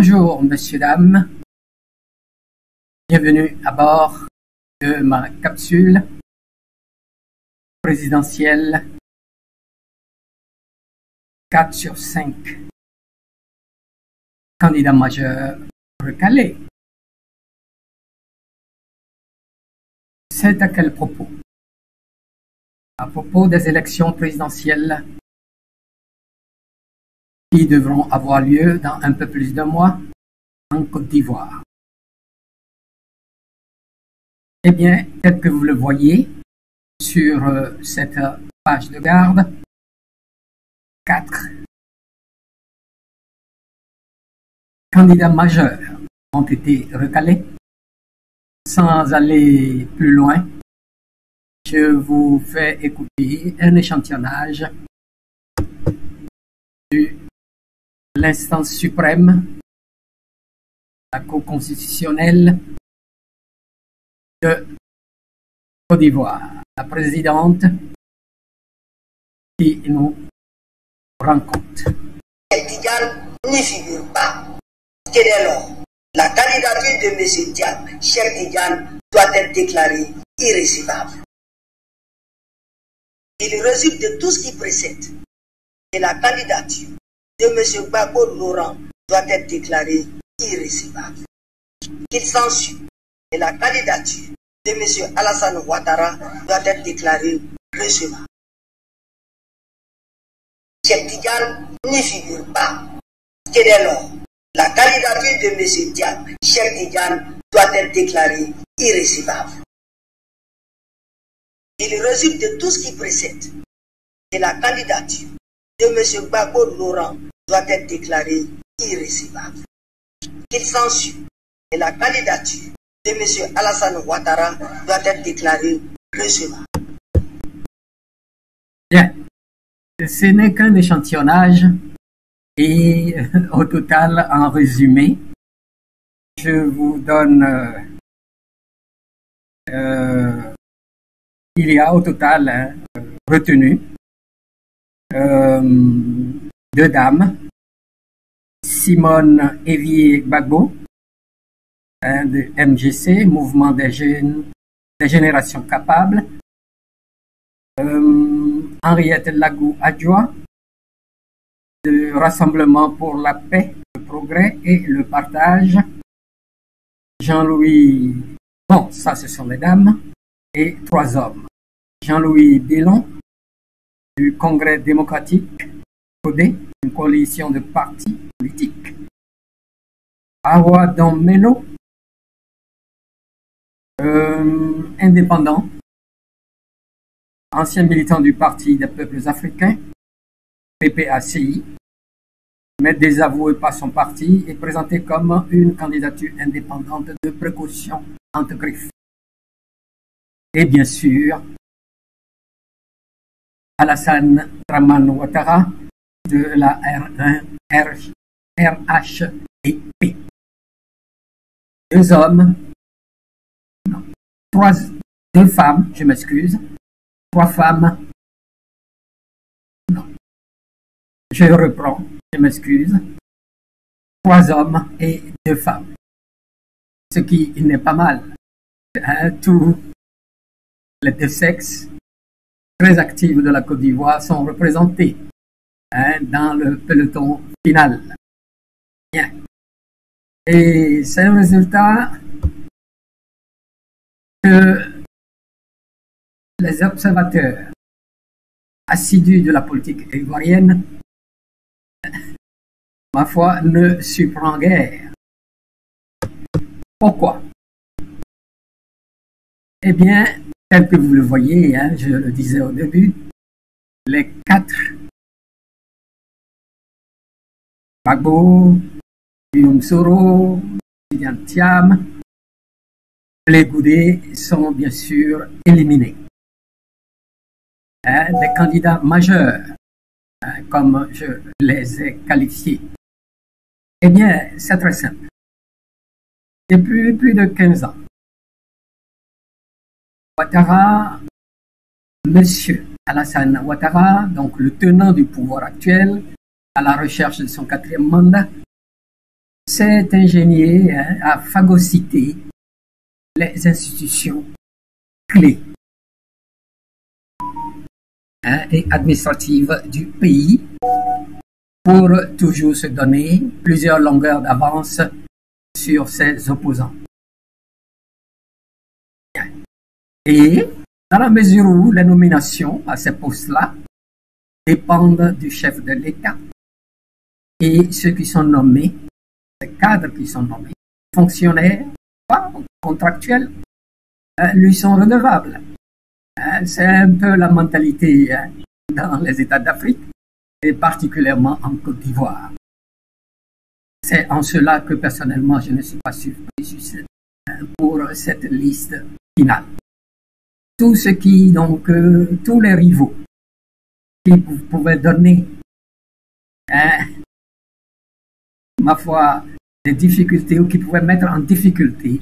Bonjour, messieurs, dames. Bienvenue à bord de ma capsule présidentielle 4 sur 5. Candidat majeur recalé. C'est à quel propos? À propos des élections présidentielles qui devront avoir lieu dans un peu plus d'un mois en Côte d'Ivoire. Eh bien, tel que vous le voyez sur cette page de garde, 4 candidats majeurs ont été recalés. Sans aller plus loin, je vous fais écouter un échantillonnage de l'instance suprême, la Cour constitutionnelle de Côte d'Ivoire, la présidente qui nous rencontre. Tidiane n'y figure pas. Dès lors, la candidature de M. Diane, Cheikh Tidiane, doit être déclarée irrécevable. Il résulte de tout ce qui précède que la candidature de M. Gbagbo Laurent doit être déclarée irrécevable. Qu'il s'ensuit que la candidature de M. Alassane Ouattara doit être déclarée recevable. Cheikh Tidiane n'y figure pas. Dès lors, la candidature de M. Diane, Cheikh Tidiane, doit être déclarée irrécevable. Il résulte de tout ce qui précède que la candidature de M. Gbagbo Laurent doit être déclarée irrécevable. Qu'il s'ensuit que la candidature de M. Alassane Ouattara doit être déclarée recevable. Bien, ce n'est qu'un échantillonnage et au total, en résumé, je vous donne, il y a au total retenu 2 dames, Simone Evier Gbagbo, de MGC, Mouvement des Jeunes, des Générations Capables, Henriette Lagou Adjoa, de Rassemblement pour la paix, le progrès et le partage, Jean-Louis, bon, ça ce sont les dames, et 3 hommes, Jean-Louis Bellon, du Congrès démocratique, CODE, une coalition de partis politiques, Awa Don-Melo, indépendant, ancien militant du Parti des peuples africains, PPACI, mais désavoué par son parti et présenté comme une candidature indépendante de précaution entre griffes. Et bien sûr, Alassane Dramane Ouattara de la RHDP. 2 hommes, non, 2 femmes, je m'excuse, 3 femmes, non, je reprends, je m'excuse, 3 hommes et 2 femmes, ce qui n'est pas mal. Tous les 2 sexes très actifs de la Côte d'Ivoire sont représentés dans le peloton final. Bien. Et c'est un résultat que les observateurs assidus de la politique ivoirienne, ma foi, ne surprend guère. Pourquoi? Eh bien, tel que vous le voyez, je le disais au début, les 4 Gbagbo, Guillaume Soro, Tidiane Thiam, les Goudé sont bien sûr éliminés. Les candidats majeurs, comme je les ai qualifiés. Eh bien, c'est très simple. Depuis plus de 15 ans, Ouattara, Monsieur Alassane Ouattara, donc le tenant du pouvoir actuel, à la recherche de son 4e mandat, s'est ingénié à phagocyter les institutions clés et administratives du pays pour toujours se donner plusieurs longueurs d'avance sur ses opposants. Et dans la mesure où les nominations à ces postes-là dépendent du chef de l'État et ceux qui sont nommés, les cadres qui sont nommés, fonctionnaires, pas contractuels, lui sont redevables. C'est un peu la mentalité dans les États d'Afrique et particulièrement en Côte d'Ivoire. C'est en cela que personnellement je ne suis pas surpris pour cette liste finale. Tout ce qui, donc, tous les rivaux qui pouvaient donner, ma foi, des difficultés ou qui pouvaient mettre en difficulté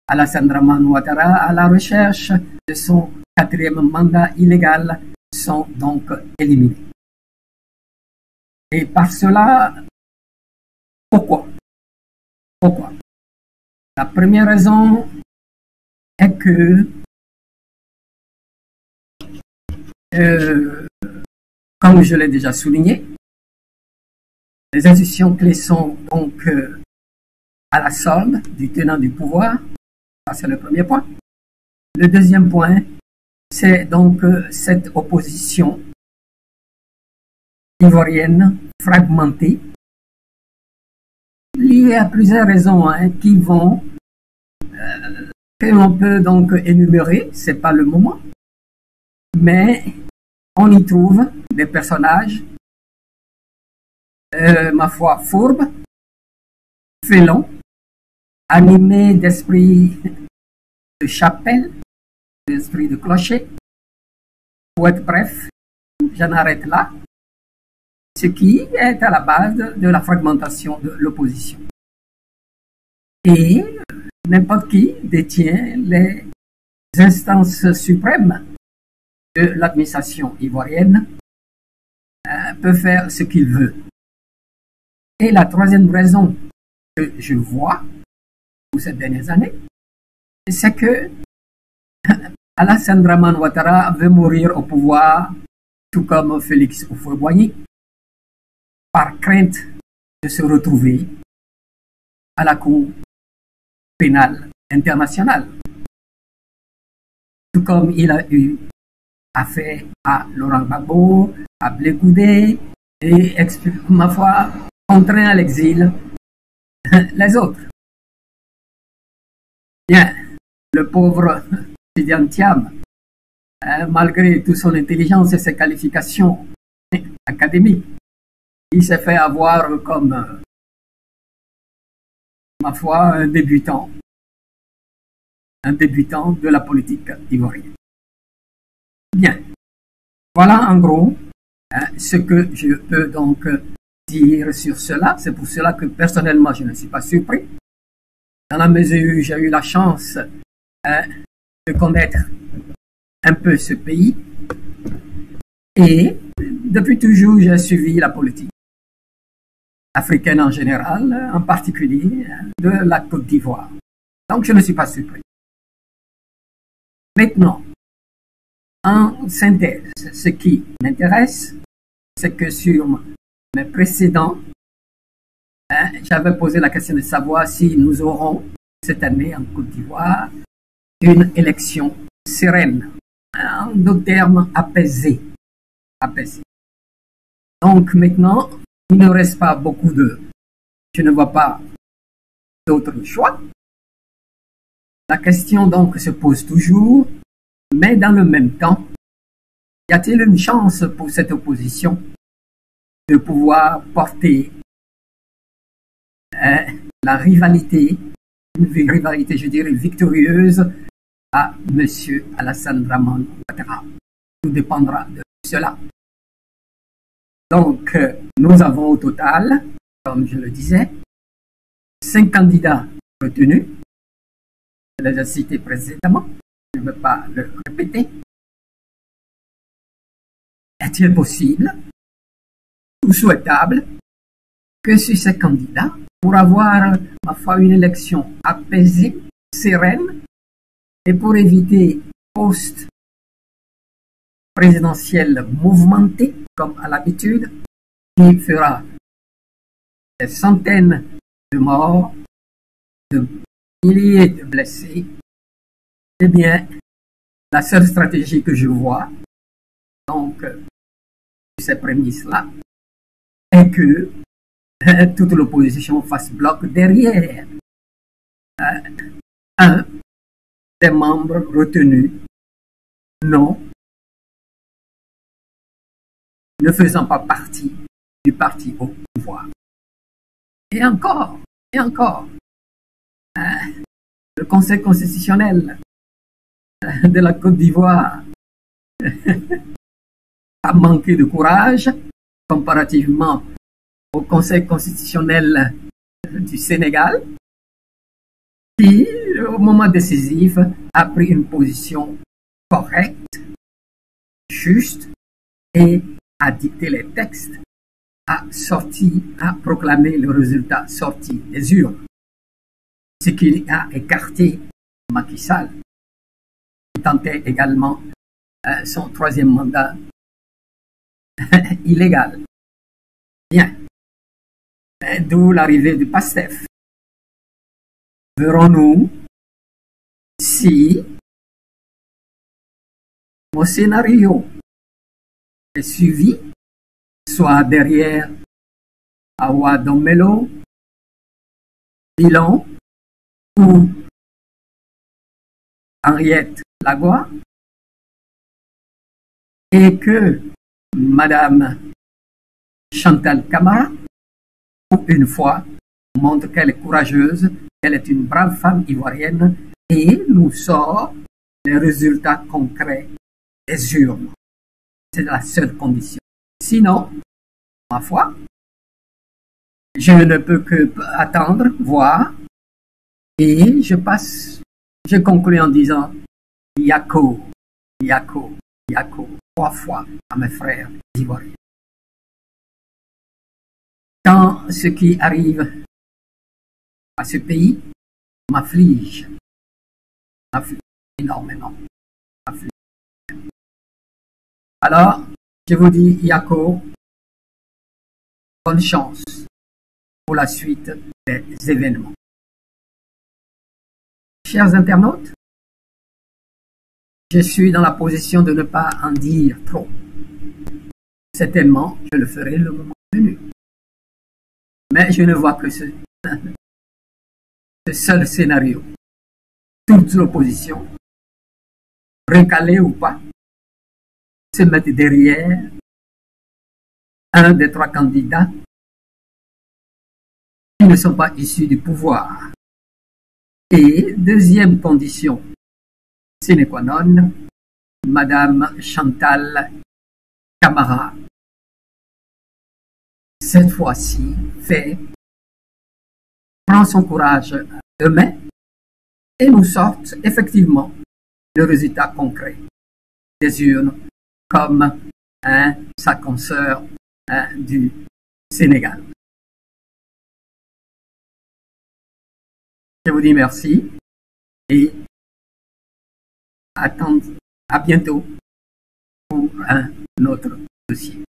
Alassane Dramane Ouattara à la recherche de son 4e mandat illégal sont donc éliminés. Et par cela, pourquoi? La première raison est que comme je l'ai déjà souligné, les institutions clés sont donc à la solde du tenant du pouvoir. Ça, c'est le premier point. Le deuxième point, c'est donc cette opposition ivoirienne fragmentée, liée à plusieurs raisons qui vont, que l'on peut donc énumérer, c'est pas le moment, mais on y trouve des personnages, ma foi, fourbes, félons, animés d'esprit de chapelle, d'esprit de clocher. Pour être bref, j'en arrête là, ce qui est à la base de la fragmentation de l'opposition. Et n'importe qui détient les instances suprêmes de l'administration ivoirienne, peut faire ce qu'il veut. Et la troisième raison que je vois pour ces dernières années, c'est que Alassane Dramane Ouattara veut mourir au pouvoir, tout comme Félix Houphouët-Boigny, par crainte de se retrouver à la Cour pénale internationale. Tout comme il a eu affaire à Laurent Gbagbo, à Blé Goudé, et, ma foi, contraint à l'exil les autres. Bien, le pauvre Tidiane Thiam, malgré toute son intelligence et ses qualifications académiques, il s'est fait avoir comme, ma foi, un débutant de la politique ivoirienne. Bien, voilà en gros ce que je peux donc dire sur cela. C'est pour cela que personnellement je ne suis pas surpris, dans la mesure où j'ai eu la chance de connaître un peu ce pays et depuis toujours j'ai suivi la politique africaine en général, en particulier de la Côte d'Ivoire. Donc je ne suis pas surpris. Maintenant, en synthèse, ce qui m'intéresse, c'est que sur mes précédents, j'avais posé la question de savoir si nous aurons cette année en Côte d'Ivoire une élection sereine, en d'autres termes apaisée. Donc maintenant, il ne reste pas beaucoup je ne vois pas d'autre choix. La question donc se pose toujours, mais dans le même temps, y a-t-il une chance pour cette opposition de pouvoir porter la rivalité, une rivalité, je dirais, victorieuse à M. Alassane Dramane Ouattara? Tout dépendra de cela. Donc, nous avons au total, comme je le disais, 5 candidats retenus. Je les ai cités précédemment, je ne veux pas le répéter. Est-il possible ou souhaitable que sur ces candidats, pour avoir, ma foi, une élection apaisée, sereine, et pour éviter post-présidentielle mouvementée, comme à l'habitude, qui fera des centaines de morts, de milliers de blessés. Eh bien, la seule stratégie que je vois, donc, ces prémices-là, est que toute l'opposition fasse bloc derrière un des membres retenus, non, ne faisant pas partie du parti au pouvoir. Et encore, le Conseil constitutionnel de la Côte d'Ivoire a manqué de courage comparativement au Conseil constitutionnel du Sénégal, qui, au moment décisif, a pris une position correcte, juste, et a dicté les textes, a proclamé le résultat sorti des urnes, ce qui a écarté Macky Sall, qui tentait également son troisième mandat illégal. Bien. D'où l'arrivée du PASTEF. Verrons-nous si mon scénario est suivi, soit derrière Awa Domelo, Dillon ou Henriette Lagua, et que Madame Chantal Camara, pour une fois, montre qu'elle est courageuse, qu'elle est une brave femme ivoirienne et nous sort les résultats concrets des urnes. C'est la seule condition. Sinon, ma foi, je ne peux que attendre, voir, et je conclue en disant Yako, Yako, Yako, 3 fois à mes frères ivoiriens. Quand ce qui arrive à ce pays m'afflige énormément. Alors, je vous dis, Yako, bonne chance pour la suite des événements. Chers internautes, je suis dans la position de ne pas en dire trop. Certainement, je le ferai le moment venu. Mais je ne vois que ce seul scénario. Toute l'opposition, recalée ou pas, se mettre derrière un des 3 candidats qui ne sont pas issus du pouvoir. Et deuxième condition, sine qua non, Madame Chantal Camara, cette fois-ci, prend son courage de main et nous sorte effectivement le résultat concret des urnes comme sa consoeur du Sénégal. Je vous dis merci et à bientôt pour un autre dossier.